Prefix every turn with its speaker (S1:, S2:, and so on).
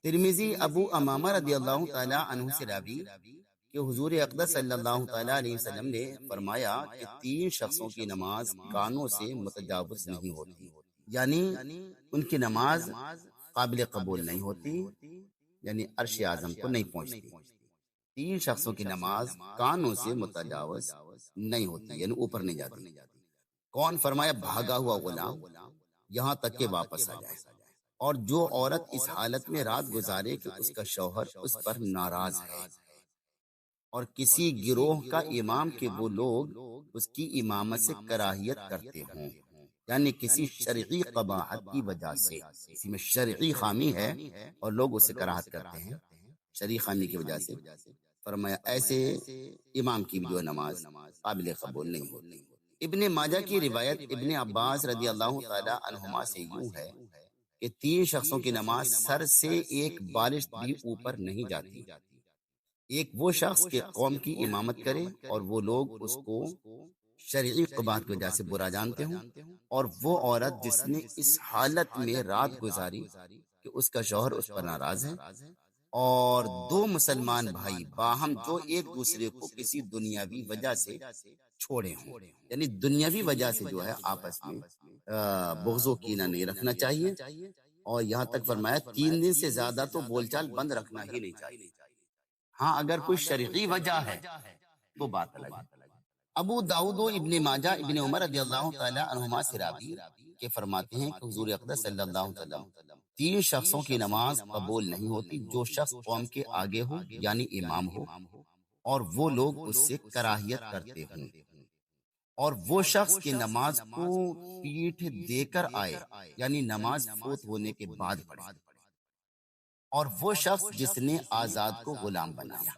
S1: ترمذی ابو امامہ رضی اللہ تعالی عنہ سے راوی کہ حضور اقدس صلی اللہ تعالی علیہ وسلم نے فرمایا کہ 3 شخصوں کی نماز کانوں سے متجاوز نہیں ہوتی، یعنی ان کی نماز قابل قبول نہیں ہوتی، یعنی عرش اعظم کو نہیں پہنچتی۔ 3 شخصوں کی نماز کانوں سے متجاوز نہیں ہوتی، یعنی اوپر نہیں جاتی۔ کون؟ فرمایا بھاگا ہوا غلام یہاں تک کہ واپس آ جائے، اور جو عورت اس حالت میں رات گزارے کہ اس کا شوہر اس پر ناراض ہے، اور کسی گروہ کا امام کہ وہ لوگ اس کی امامت سے کراہیت کرتے ہوں، یعنی کسی شرعی قباحت کی وجہ سے، کسی میں شرعی خامی ہے اور لوگ اسے کراہت کرتے ہیں شرعی خامی کی وجہ سے، فرمایا ایسے امام کی بھی جو نماز قابل قبول نہیں ہوتی۔ ابن ماجہ کی روایت ابن عباس رضی اللہ تعالی عنہما سے یوں ہے کہ 3 شخصوں کی نماز سر سے ایک بالشت بھی اوپر نہیں جاتی۔ ایک وہ شخص کہ قوم کی امامت کرے اور وہ لوگ اس کو شرعی قباحت کی وجہ سے برا جانتے ہوں، اور وہ عورت جس نے اس حالت میں رات گزاری کہ اس کا شوہر اس پر ناراض ہے، اور 2 مسلمان بھائی باہم جو ایک دوسرے کو کسی دنیاوی وجہ سے چھوڑے ہوں، یعنی دنیاوی وجہ سے جو ہے آپس میں بغض و کینہ نہیں رکھنا چاہیے، اور یہاں تک فرمایا 3 دن سے زیادہ تو بول چال بند رکھنا ہی نہیں چاہیے۔ ہاں اگر کوئی شرعی وجہ ہے تو بات الگ ہے۔ ابو داؤد و ابن ماجہ ابن عمر رضی اللہ تعالی عنہما سے راوی کہ فرماتے ہیں کہ حضور اقدس صلی اللہ علیہ وسلم 3 شخصوں کی نماز قبول نہیں ہوتی، جو شخص قوم کے آگے ہو یعنی امام ہو اور وہ لوگ اس سے کراہیت کرتے ہوں، اور وہ شخص کی نماز کو پیٹھ دے کر آئے یعنی نماز فوت ہونے کے بعد پڑھے، اور وہ شخص جس نے آزاد کو غلام بنایا۔